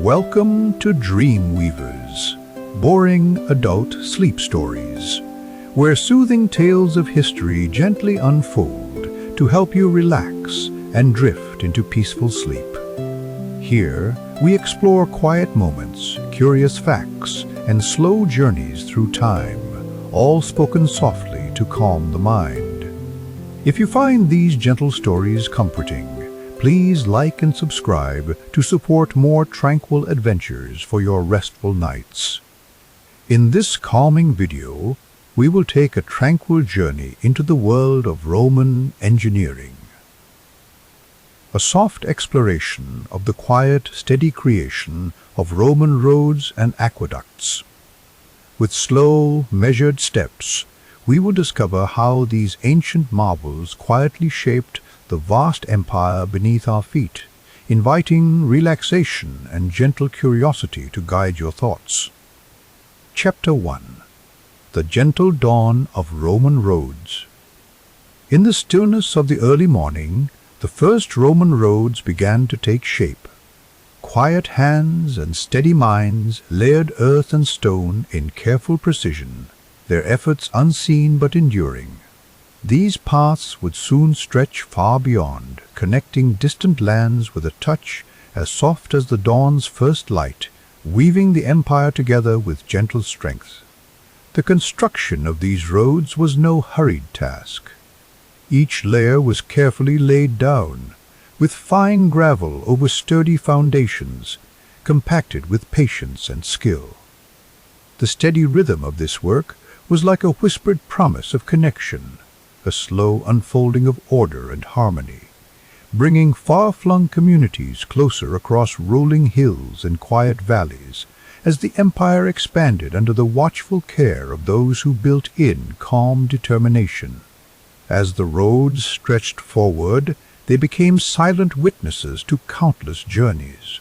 Welcome to Dream Weavers, boring adult sleep stories, where soothing tales of history gently unfold to help you relax and drift into peaceful sleep. Here, we explore quiet moments, curious facts, and slow journeys through time, all spoken softly to calm the mind. If you find these gentle stories comforting, please like and subscribe to support more tranquil adventures for your restful nights. In this calming video, we will take a tranquil journey into the world of Roman engineering. A soft exploration of the quiet, steady creation of Roman roads and aqueducts. With slow, measured steps, we will discover how these ancient marvels quietly shaped the vast empire beneath our feet, inviting relaxation and gentle curiosity to guide your thoughts. Chapter 1. The Gentle Dawn of Roman Roads. In the stillness of the early morning, the first Roman roads began to take shape. Quiet hands and steady minds layered earth and stone in careful precision, their efforts unseen but enduring. These paths would soon stretch far beyond, connecting distant lands with a touch as soft as the dawn's first light, weaving the empire together with gentle strength. The construction of these roads was no hurried task. Each layer was carefully laid down, with fine gravel over sturdy foundations, compacted with patience and skill. The steady rhythm of this work was like a whispered promise of connection, a slow unfolding of order and harmony, bringing far-flung communities closer across rolling hills and quiet valleys as the empire expanded under the watchful care of those who built in calm determination. As the roads stretched forward, they became silent witnesses to countless journeys.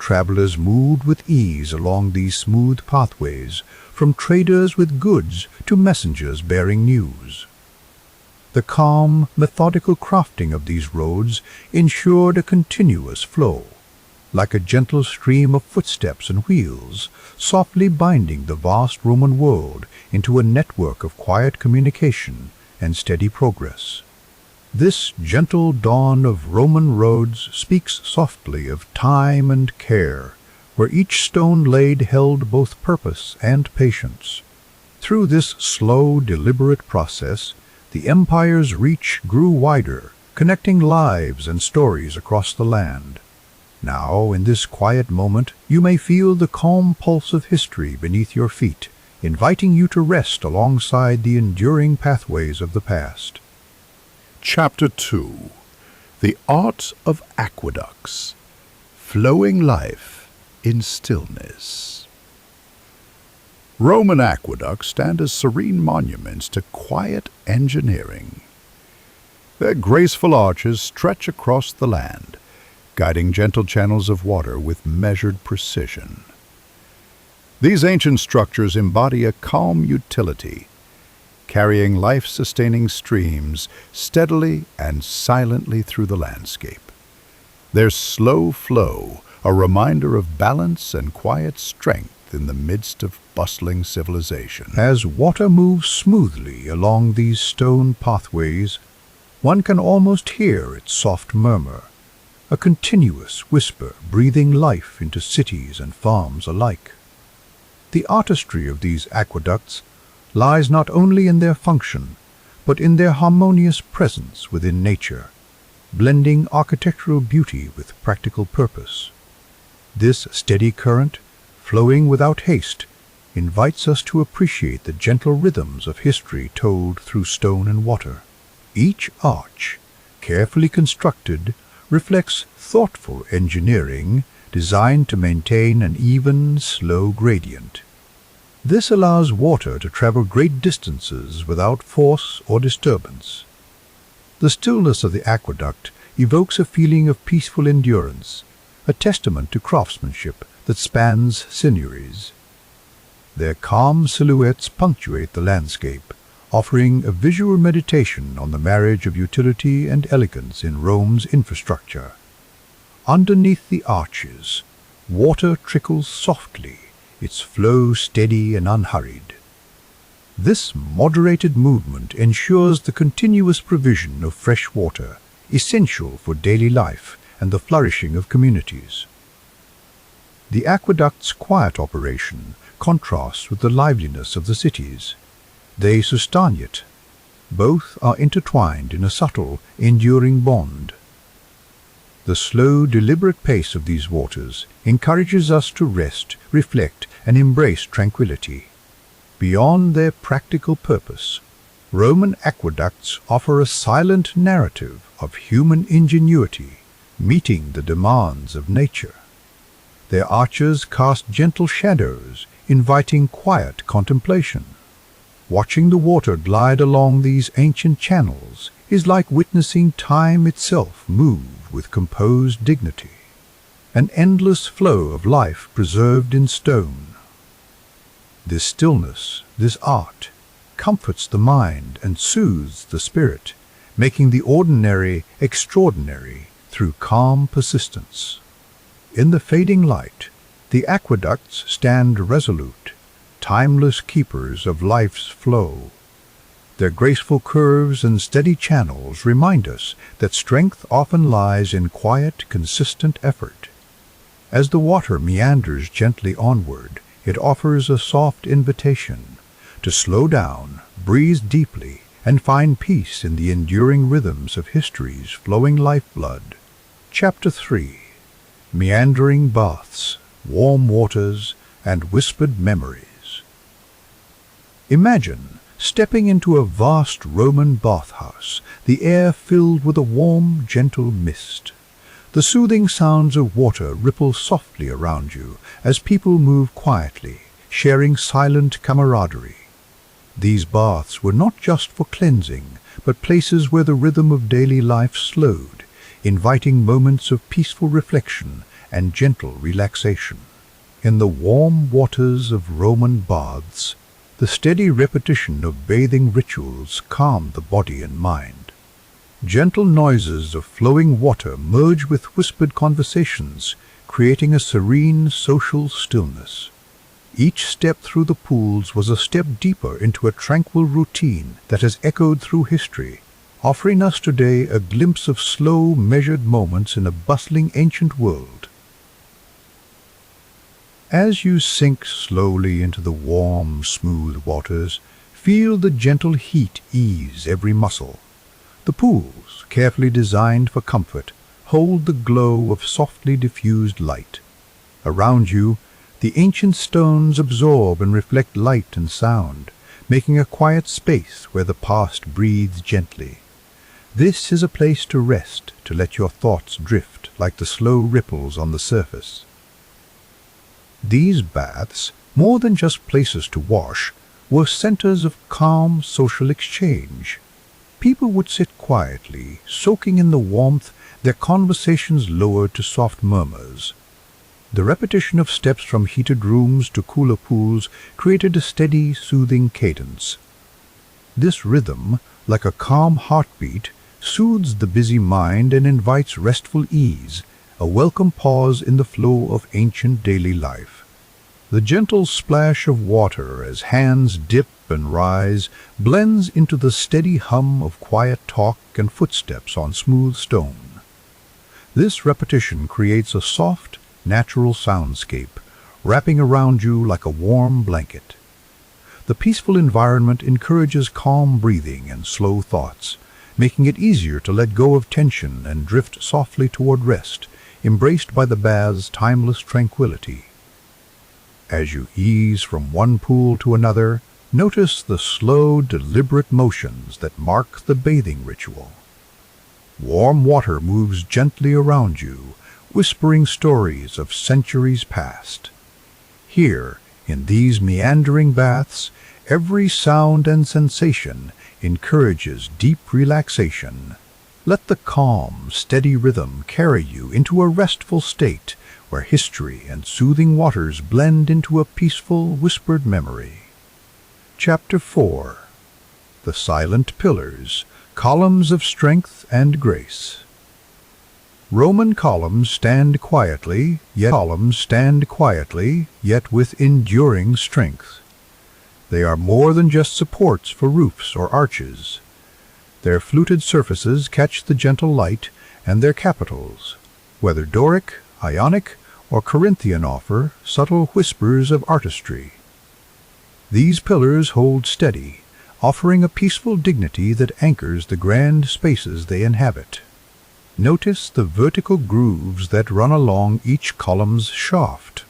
Travelers moved with ease along these smooth pathways, from traders with goods to messengers bearing news. The calm, methodical crafting of these roads ensured a continuous flow, like a gentle stream of footsteps and wheels, softly binding the vast Roman world into a network of quiet communication and steady progress. This gentle dawn of Roman roads speaks softly of time and care, where each stone laid held both purpose and patience. Through this slow, deliberate process, the empire's reach grew wider, connecting lives and stories across the land. Now, in this quiet moment, you may feel the calm pulse of history beneath your feet, inviting you to rest alongside the enduring pathways of the past. Chapter 2. The Art of Aqueducts. Flowing Life in Stillness. Roman aqueducts stand as serene monuments to quiet engineering. Their graceful arches stretch across the land, guiding gentle channels of water with measured precision. These ancient structures embody a calm utility, carrying life-sustaining streams steadily and silently through the landscape. Their slow flow, a reminder of balance and quiet strength in the midst of bustling civilization. As water moves smoothly along these stone pathways, one can almost hear its soft murmur, a continuous whisper breathing life into cities and farms alike. The artistry of these aqueducts lies not only in their function, but in their harmonious presence within nature, blending architectural beauty with practical purpose. This steady current, flowing without haste, invites us to appreciate the gentle rhythms of history told through stone and water. Each arch, carefully constructed, reflects thoughtful engineering designed to maintain an even, slow gradient. This allows water to travel great distances without force or disturbance. The stillness of the aqueduct evokes a feeling of peaceful endurance, a testament to craftsmanship that spans centuries. Their calm silhouettes punctuate the landscape, offering a visual meditation on the marriage of utility and elegance in Rome's infrastructure. Underneath the arches, Water trickles softly, its flow steady and unhurried. This moderated movement ensures the continuous provision of fresh water, essential for daily life and the flourishing of communities. The aqueduct's quiet operation contrasts with the liveliness of the cities. They sustain it. Both are intertwined in a subtle, enduring bond. The slow, deliberate pace of these waters encourages us to rest, reflect, and embrace tranquility. Beyond their practical purpose, Roman aqueducts offer a silent narrative of human ingenuity, meeting the demands of nature. Their arches cast gentle shadows, inviting quiet contemplation. Watching the water glide along these ancient channels is like witnessing time itself move with composed dignity, an endless flow of life preserved in stone. This stillness, this art, comforts the mind and soothes the spirit, making the ordinary extraordinary through calm persistence. In the fading light, the aqueducts stand resolute, timeless keepers of life's flow. Their graceful curves and steady channels remind us that strength often lies in quiet, consistent effort. As the water meanders gently onward, it offers a soft invitation to slow down, breathe deeply, and find peace in the enduring rhythms of history's flowing lifeblood. Chapter 3. Meandering Baths, Warm Waters, and Whispered Memories. Imagine stepping into a vast Roman bathhouse, the air filled with a warm, gentle mist. The soothing sounds of water ripple softly around you as people move quietly, sharing silent camaraderie. These baths were not just for cleansing, but places where the rhythm of daily life slowed, inviting moments of peaceful reflection and gentle relaxation. In the warm waters of Roman baths, the steady repetition of bathing rituals calmed the body and mind. Gentle noises of flowing water merge with whispered conversations, creating a serene social stillness. Each step through the pools was a step deeper into a tranquil routine that has echoed through history, offering us today a glimpse of slow, measured moments in a bustling ancient world. As you sink slowly into the warm, smooth waters, feel the gentle heat ease every muscle. The pools, carefully designed for comfort, hold the glow of softly diffused light. Around you, the ancient stones absorb and reflect light and sound, making a quiet space where the past breathes gently. This is a place to rest, to let your thoughts drift like the slow ripples on the surface. These baths, more than just places to wash, were centers of calm social exchange. People would sit quietly, soaking in the warmth, their conversations lowered to soft murmurs. The repetition of steps from heated rooms to cooler pools created a steady, soothing cadence. This rhythm, like a calm heartbeat, soothes the busy mind and invites restful ease, a welcome pause in the flow of ancient daily life. The gentle splash of water as hands dip and rise blends into the steady hum of quiet talk and footsteps on smooth stone. This repetition creates a soft, natural soundscape, wrapping around you like a warm blanket. The peaceful environment encourages calm breathing and slow thoughts, making it easier to let go of tension and drift softly toward rest, embraced by the bath's timeless tranquility. As you ease from one pool to another, notice the slow, deliberate motions that mark the bathing ritual. Warm water moves gently around you, whispering stories of centuries past. Here, in these meandering baths, every sound and sensation encourages deep relaxation. Let the calm, steady rhythm carry you into a restful state where history and soothing waters blend into a peaceful, whispered memory. Chapter 4. The Silent Pillars, Columns of Strength and Grace. Roman columns stand quietly, yet with enduring strength. They are more than just supports for roofs or arches. Their fluted surfaces catch the gentle light, and their capitals, whether Doric, Ionic, or Corinthian, offer subtle whispers of artistry. These pillars hold steady, offering a peaceful dignity that anchors the grand spaces they inhabit. Notice the vertical grooves that run along each column's shaft.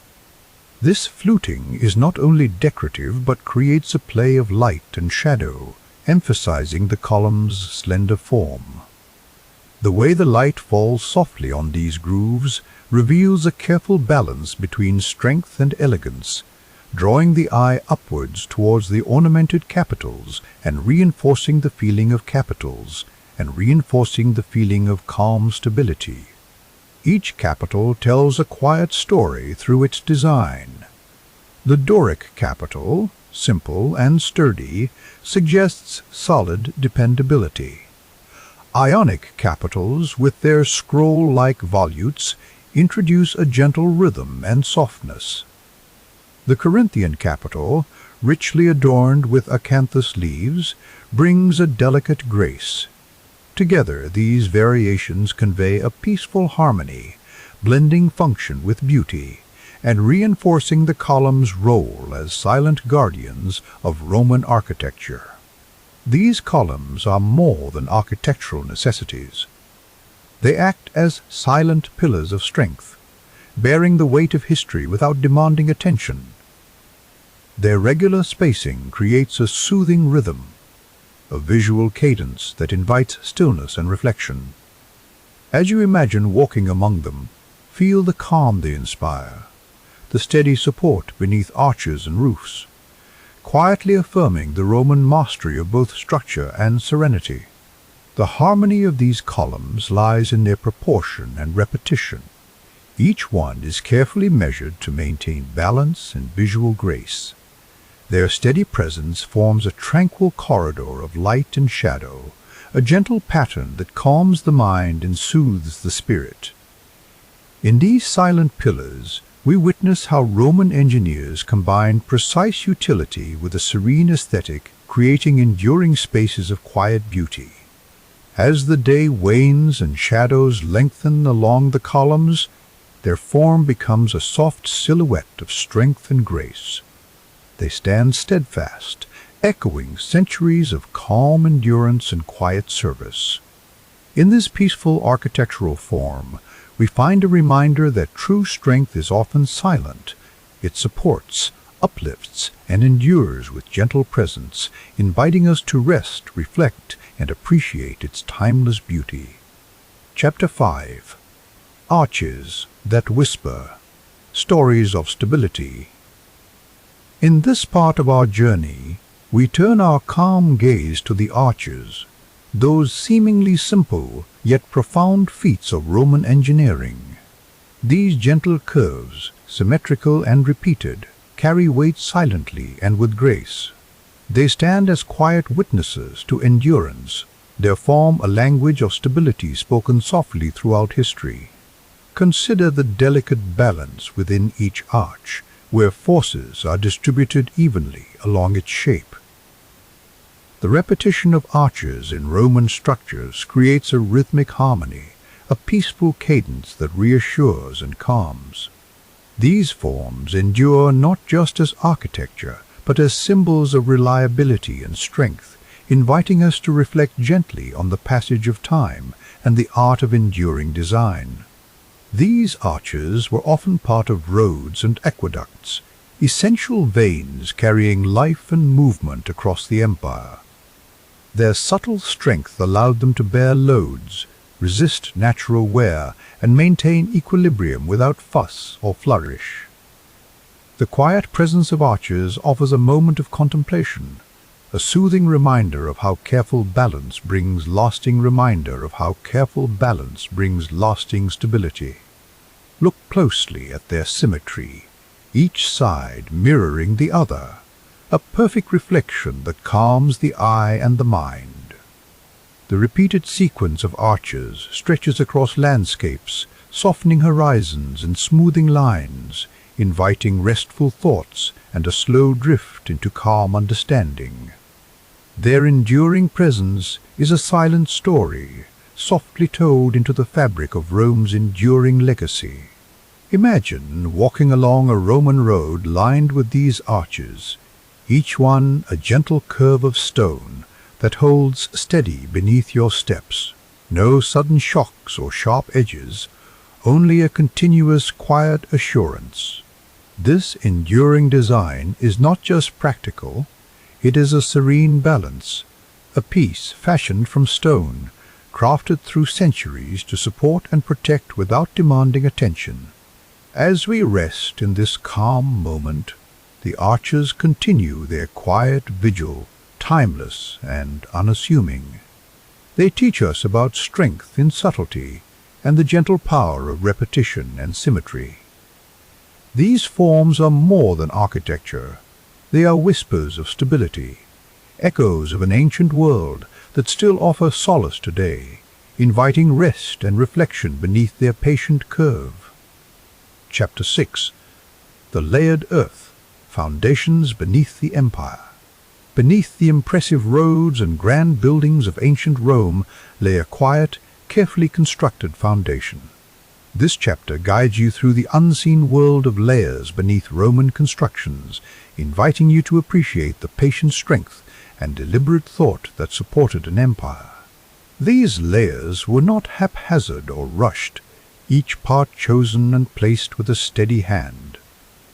This fluting is not only decorative but creates a play of light and shadow, emphasizing the column's slender form. The way the light falls softly on these grooves reveals a careful balance between strength and elegance, drawing the eye upwards towards the ornamented capitals and reinforcing the feeling of calm stability. Each capital tells a quiet story through its design. The Doric capital, simple and sturdy, suggests solid dependability. Ionic capitals, with their scroll-like volutes, introduce a gentle rhythm and softness. The Corinthian capital, richly adorned with acanthus leaves, brings a delicate grace. Together, these variations convey a peaceful harmony, blending function with beauty, and reinforcing the column's role as silent guardians of Roman architecture. These columns are more than architectural necessities. They act as silent pillars of strength, bearing the weight of history without demanding attention. Their regular spacing creates a soothing rhythm, a visual cadence that invites stillness and reflection. As you imagine walking among them, feel the calm they inspire, the steady support beneath arches and roofs, quietly affirming the Roman mastery of both structure and serenity. The harmony of these columns lies in their proportion and repetition. Each one is carefully measured to maintain balance and visual grace. Their steady presence forms a tranquil corridor of light and shadow, a gentle pattern that calms the mind and soothes the spirit. In these silent pillars, we witness how Roman engineers combined precise utility with a serene aesthetic, creating enduring spaces of quiet beauty. As the day wanes and shadows lengthen along the columns, their form becomes a soft silhouette of strength and grace. They stand steadfast, echoing centuries of calm endurance and quiet service. In this peaceful architectural form, we find a reminder that true strength is often silent. It supports, uplifts, and endures with gentle presence, inviting us to rest, reflect, and appreciate its timeless beauty. Chapter 5. Arches that Whisper. Stories of Stability. In this part of our journey, we turn our calm gaze to the arches, those seemingly simple yet profound feats of Roman engineering. These gentle curves, symmetrical and repeated, carry weight silently and with grace. They stand as quiet witnesses to endurance. They form a language of stability spoken softly throughout history. Consider the delicate balance within each arch, where forces are distributed evenly along its shape. The repetition of arches in Roman structures creates a rhythmic harmony, a peaceful cadence that reassures and calms. These forms endure not just as architecture, but as symbols of reliability and strength, inviting us to reflect gently on the passage of time and the art of enduring design. These arches were often part of roads and aqueducts, essential veins carrying life and movement across the empire. Their subtle strength allowed them to bear loads, resist natural wear, and maintain equilibrium without fuss or flourish. The quiet presence of arches offers a moment of contemplation, a soothing reminder of how careful balance brings lasting stability. Look closely at their symmetry, each side mirroring the other, a perfect reflection that calms the eye and the mind. The repeated sequence of arches stretches across landscapes, softening horizons and smoothing lines, inviting restful thoughts and a slow drift into calm understanding. Their enduring presence is a silent story, softly told into the fabric of Rome's enduring legacy. Imagine walking along a Roman road lined with these arches, each one a gentle curve of stone that holds steady beneath your steps. No sudden shocks or sharp edges, only a continuous quiet assurance. This enduring design is not just practical, it is a serene balance, a piece fashioned from stone, crafted through centuries to support and protect without demanding attention. As we rest in this calm moment, the arches continue their quiet vigil, timeless and unassuming. They teach us about strength in subtlety and the gentle power of repetition and symmetry. These forms are more than architecture. They are whispers of stability, echoes of an ancient world that still offer solace today, inviting rest and reflection beneath their patient curve. Chapter 6. The Layered Earth, Foundations Beneath the Empire. Beneath the impressive roads and grand buildings of ancient Rome lay a quiet, carefully constructed foundation. This chapter guides you through the unseen world of layers beneath Roman constructions, inviting you to appreciate the patient strength and deliberate thought that supported an empire. These layers were not haphazard or rushed, each part chosen and placed with a steady hand.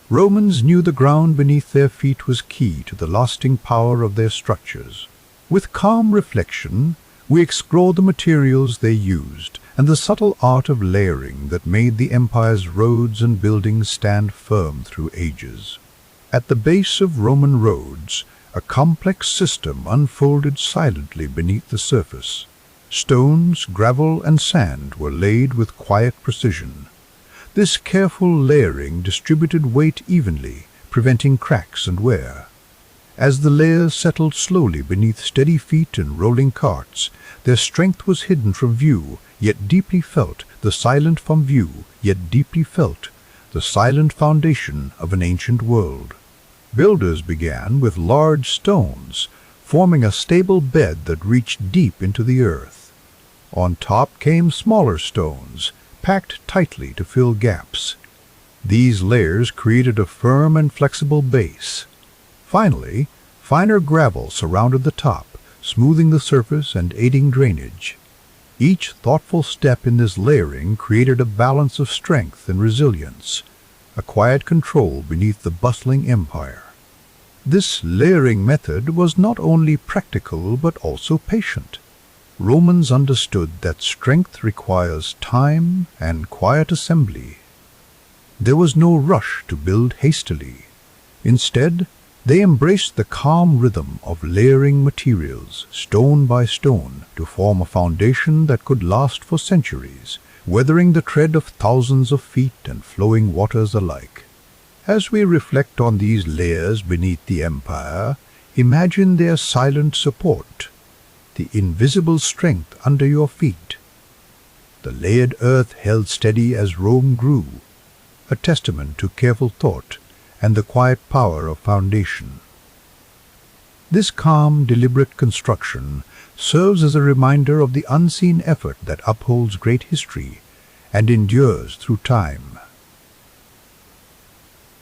Romans knew the ground beneath their feet was key to the lasting power of their structures. With calm reflection, we explore the materials they used and the subtle art of layering that made the empire's roads and buildings stand firm through ages. At the base of Roman roads, a complex system unfolded silently beneath the surface. Stones, gravel, and sand were laid with quiet precision. This careful layering distributed weight evenly, preventing cracks and wear. As the layers settled slowly beneath steady feet and rolling carts, their strength was hidden from view, yet deeply felt, the silent foundation of an ancient world. Builders began with large stones, forming a stable bed that reached deep into the earth. On top came smaller stones, packed tightly to fill gaps. These layers created a firm and flexible base. Finally, finer gravel surrounded the top, smoothing the surface and aiding drainage. Each thoughtful step in this layering created a balance of strength and resilience, a quiet control beneath the bustling empire. This layering method was not only practical but also patient. Romans understood that strength requires time and quiet assembly. There was no rush to build hastily. Instead, they embraced the calm rhythm of layering materials, stone by stone, to form a foundation that could last for centuries, weathering the tread of thousands of feet and flowing waters alike. As we reflect on these layers beneath the empire, imagine their silent support, the invisible strength under your feet. The layered earth held steady as Rome grew, a testament to careful thought and the quiet power of foundation. This calm, deliberate construction serves as a reminder of the unseen effort that upholds great history and endures through time.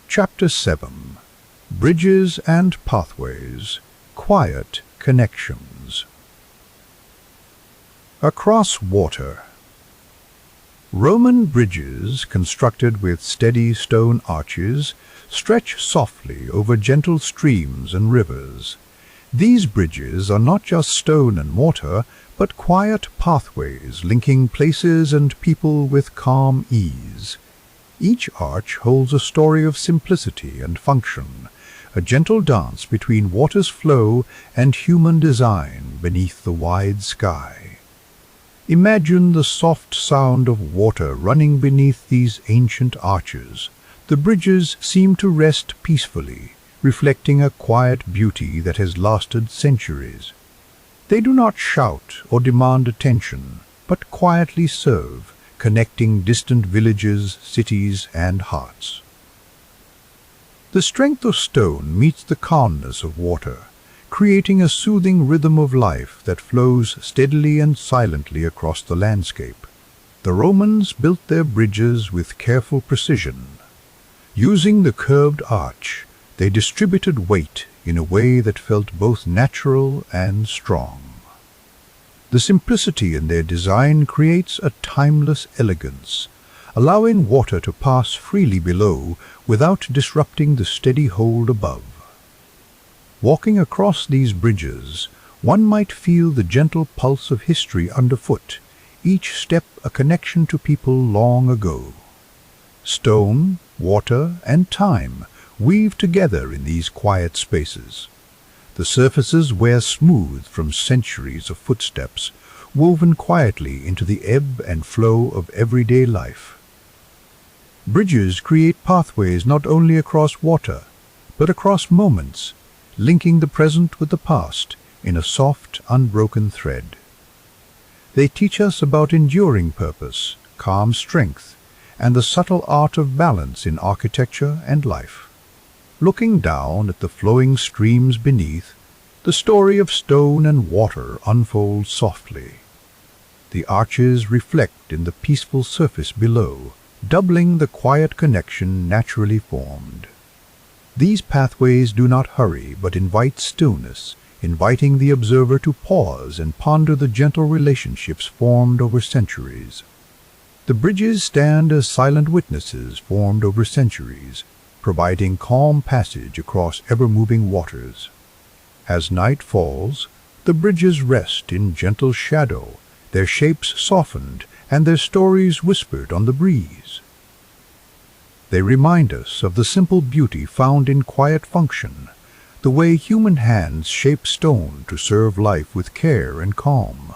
Chapter 7. Bridges and Pathways, Quiet Connections. Across water. Roman bridges, constructed with steady stone arches, stretch softly over gentle streams and rivers. These bridges are not just stone and mortar, but quiet pathways linking places and people with calm ease. Each arch holds a story of simplicity and function, a gentle dance between water's flow and human design beneath the wide sky. Imagine the soft sound of water running beneath these ancient arches. The bridges seem to rest peacefully, reflecting a quiet beauty that has lasted centuries. They do not shout or demand attention, but quietly serve, connecting distant villages, cities, and hearts. The strength of stone meets the calmness of water, creating a soothing rhythm of life that flows steadily and silently across the landscape. The Romans built their bridges with careful precision. Using the curved arch, they distributed weight in a way that felt both natural and strong. The simplicity in their design creates a timeless elegance, allowing water to pass freely below without disrupting the steady hold above. Walking across these bridges, one might feel the gentle pulse of history underfoot, each step a connection to people long ago. Stone, water, and time weave together in these quiet spaces. The surfaces wear smooth from centuries of footsteps, woven quietly into the ebb and flow of everyday life. Bridges create pathways not only across water, but across moments, linking the present with the past in a soft, unbroken thread. They teach us about enduring purpose, calm strength, and the subtle art of balance in architecture and life. Looking down at the flowing streams beneath, the story of stone and water unfolds softly. The arches reflect in the peaceful surface below, doubling the quiet connection naturally formed. These pathways do not hurry but invite stillness, inviting the observer to pause and ponder the gentle relationships formed over centuries. The bridges stand as silent witnesses formed over centuries, providing calm passage across ever-moving waters. As night falls, the bridges rest in gentle shadow, their shapes softened and their stories whispered on the breeze. They remind us of the simple beauty found in quiet function, the way human hands shape stone to serve life with care and calm.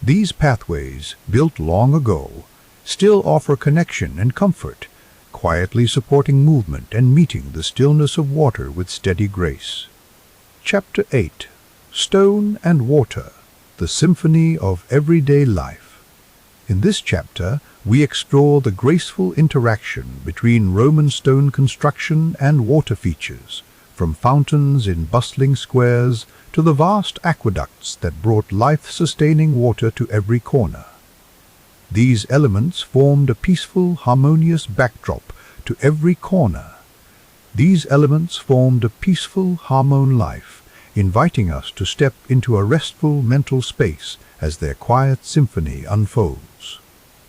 These pathways, built long ago, still offer connection and comfort, quietly supporting movement and meeting the stillness of water with steady grace. Chapter 8. Stone and Water, the Symphony of Everyday Life. In this chapter, we explore the graceful interaction between Roman stone construction and water features, from fountains in bustling squares to the vast aqueducts that brought life-sustaining water to every corner. These elements formed a peaceful, harmonious backdrop to every corner. Inviting us to step into a restful mental space as their quiet symphony unfolds.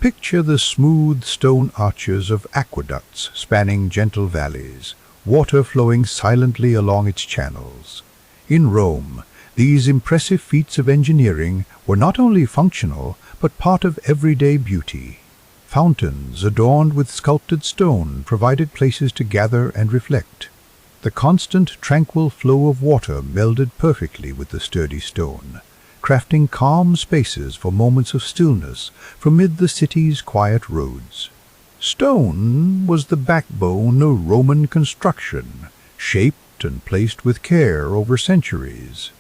Picture the smooth stone arches of aqueducts spanning gentle valleys, water flowing silently along its channels. In Rome, these impressive feats of engineering were not only functional, but part of everyday beauty. Fountains adorned with sculpted stone provided places to gather and reflect. The constant, tranquil flow of water melded perfectly with the sturdy stone, crafting calm spaces for moments of stillness from amid the city's quiet roads. Stone was the backbone of Roman construction, shaped and placed with care over centuries.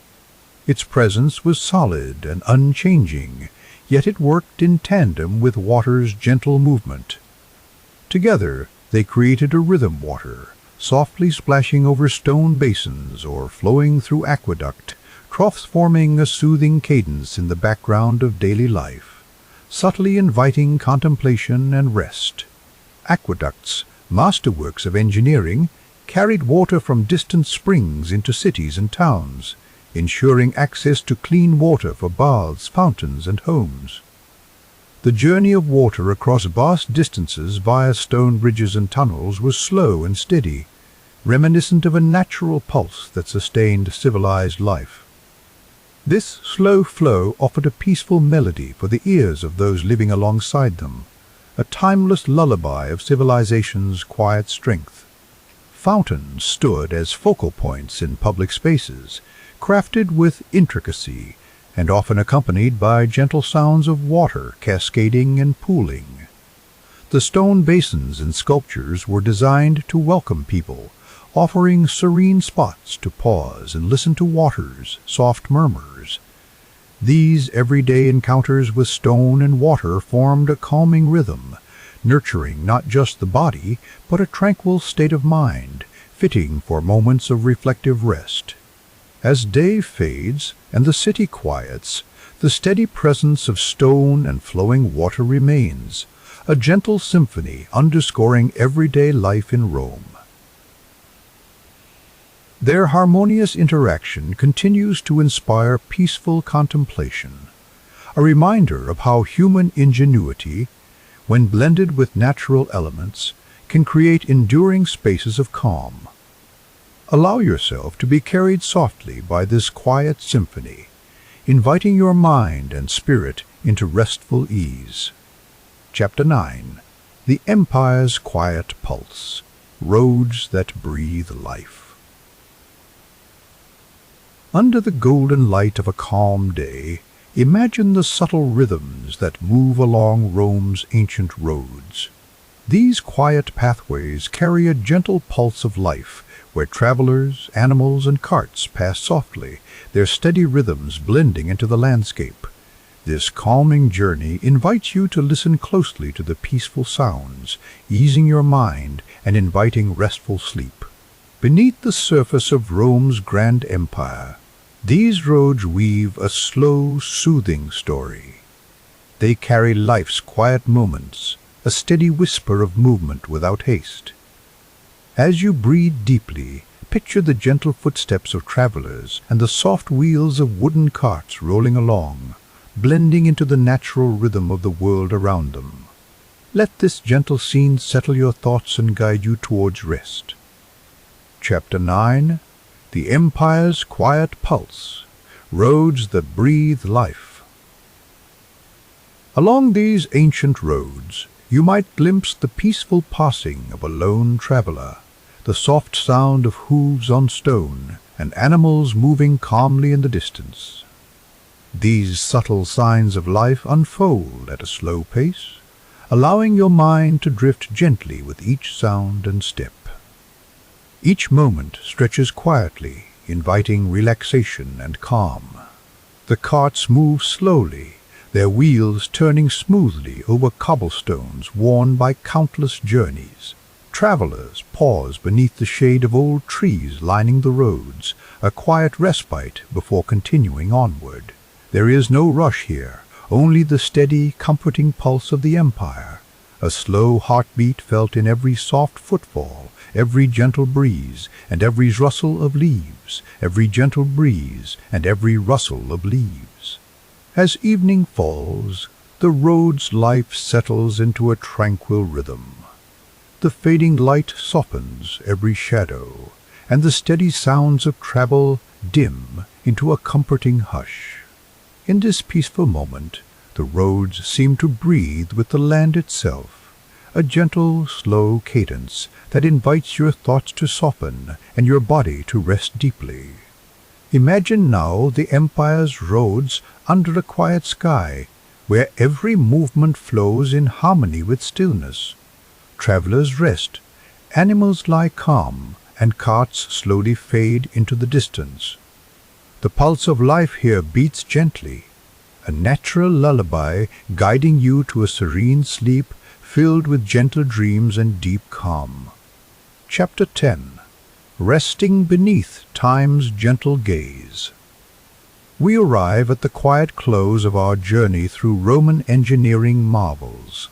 Its presence was solid and unchanging, yet it worked in tandem with water's gentle movement. Together, they created a rhythm water, softly splashing over stone basins or flowing through aqueduct troughs, forming a soothing cadence in the background of daily life, subtly inviting contemplation and rest. Aqueducts, masterworks of engineering, carried water from distant springs into cities and towns, ensuring access to clean water for baths, fountains, and homes. The journey of water across vast distances via stone bridges and tunnels was slow and steady, reminiscent of a natural pulse that sustained civilized life. This slow flow offered a peaceful melody for the ears of those living alongside them, a timeless lullaby of civilization's quiet strength. Fountains stood as focal points in public spaces, crafted with intricacy, and often accompanied by gentle sounds of water cascading and pooling. The stone basins and sculptures were designed to welcome people, offering serene spots to pause and listen to water's soft murmurs. These everyday encounters with stone and water formed a calming rhythm, nurturing not just the body, but a tranquil state of mind, fitting for moments of reflective rest. As day fades and the city quiets, the steady presence of stone and flowing water remains, a gentle symphony underscoring everyday life in Rome. Their harmonious interaction continues to inspire peaceful contemplation, a reminder of how human ingenuity, when blended with natural elements, can create enduring spaces of calm. Allow yourself to be carried softly by this quiet symphony, inviting your mind and spirit into restful ease. Chapter 9. The Empire's Quiet Pulse. Roads that Breathe Life. Under the golden light of a calm day, imagine the subtle rhythms that move along Rome's ancient roads. These quiet pathways carry a gentle pulse of life, where travelers, animals, and carts pass softly, their steady rhythms blending into the landscape. This calming journey invites you to listen closely to the peaceful sounds, easing your mind and inviting restful sleep. Beneath the surface of Rome's grand empire, these roads weave a slow, soothing story. They carry life's quiet moments, a steady whisper of movement without haste. As you breathe deeply, picture the gentle footsteps of travelers and the soft wheels of wooden carts rolling along, blending into the natural rhythm of the world around them. Let this gentle scene settle your thoughts and guide you towards rest. Chapter 9. The Empire's Quiet Pulse. Roads that Breathe Life. Along these ancient roads, you might glimpse the peaceful passing of a lone traveler, the soft sound of hooves on stone, and animals moving calmly in the distance. These subtle signs of life unfold at a slow pace, allowing your mind to drift gently with each sound and step. Each moment stretches quietly, inviting relaxation and calm. The carts move slowly, their wheels turning smoothly over cobblestones worn by countless journeys. Travelers pause beneath the shade of old trees lining the roads, a quiet respite before continuing onward. There is no rush here, only the steady, comforting pulse of the empire, a slow heartbeat felt in every soft footfall, every gentle breeze, and every rustle of leaves, every gentle breeze, and every rustle of leaves. As evening falls, the road's life settles into a tranquil rhythm. The fading light softens every shadow, and the steady sounds of travel dim into a comforting hush. In this peaceful moment, the roads seem to breathe with the land itself, a gentle, slow cadence that invites your thoughts to soften and your body to rest deeply. Imagine now the empire's roads under a quiet sky, where every movement flows in harmony with stillness. Travelers rest, animals lie calm, and carts slowly fade into the distance. The pulse of life here beats gently, a natural lullaby guiding you to a serene sleep filled with gentle dreams and deep calm. Chapter 10. Resting Beneath Time's Gentle Gaze. We arrive at the quiet close of our journey through Roman engineering marvels.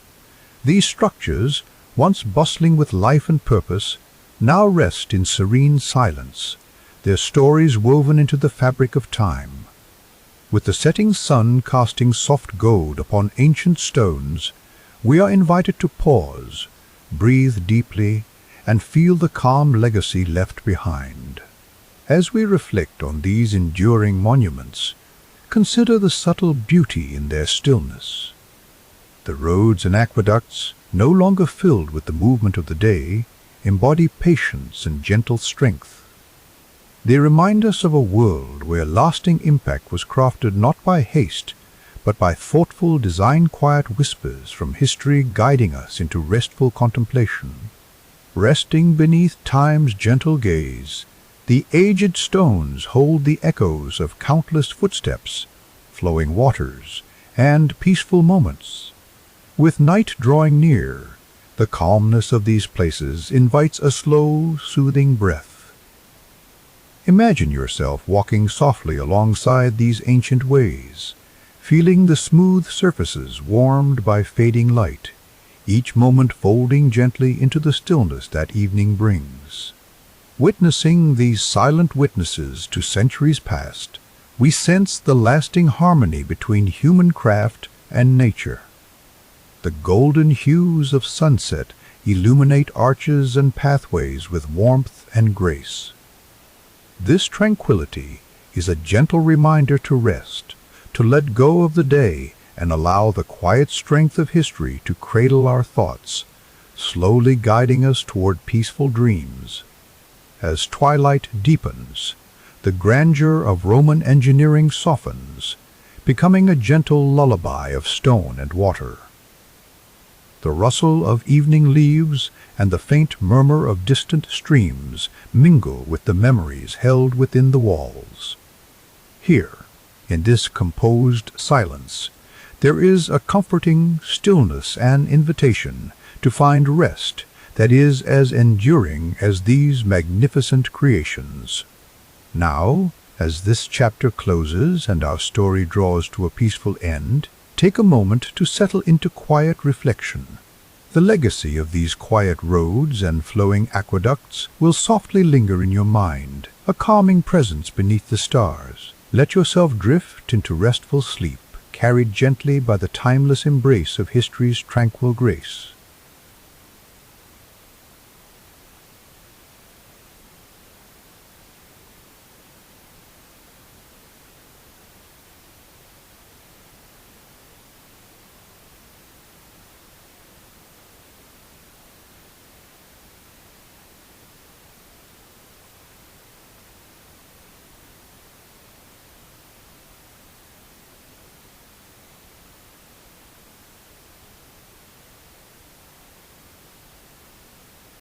These structures, once bustling with life and purpose, now rest in serene silence, their stories woven into the fabric of time. With the setting sun casting soft gold upon ancient stones, we are invited to pause, breathe deeply, and feel the calm legacy left behind. As we reflect on these enduring monuments, consider the subtle beauty in their stillness. The roads and aqueducts, no longer filled with the movement of the day, embody patience and gentle strength. They remind us of a world where lasting impact was crafted not by haste, but by thoughtful design, quiet whispers from history guiding us into restful contemplation. Resting beneath time's gentle gaze, the aged stones hold the echoes of countless footsteps, flowing waters, and peaceful moments. With night drawing near, the calmness of these places invites a slow, soothing breath. Imagine yourself walking softly alongside these ancient ways, feeling the smooth surfaces warmed by fading light, each moment folding gently into the stillness that evening brings. Witnessing these silent witnesses to centuries past, we sense the lasting harmony between human craft and nature. The golden hues of sunset illuminate arches and pathways with warmth and grace. This tranquility is a gentle reminder to rest, to let go of the day and allow the quiet strength of history to cradle our thoughts, slowly guiding us toward peaceful dreams. As twilight deepens, the grandeur of Roman engineering softens, becoming a gentle lullaby of stone and water. The rustle of evening leaves and the faint murmur of distant streams mingle with the memories held within the walls. Here, in this composed silence, there is a comforting stillness and invitation to find rest that is as enduring as these magnificent creations. Now, as this chapter closes and our story draws to a peaceful end, take a moment to settle into quiet reflection. The legacy of these quiet roads and flowing aqueducts will softly linger in your mind, a calming presence beneath the stars. Let yourself drift into restful sleep, carried gently by the timeless embrace of history's tranquil grace.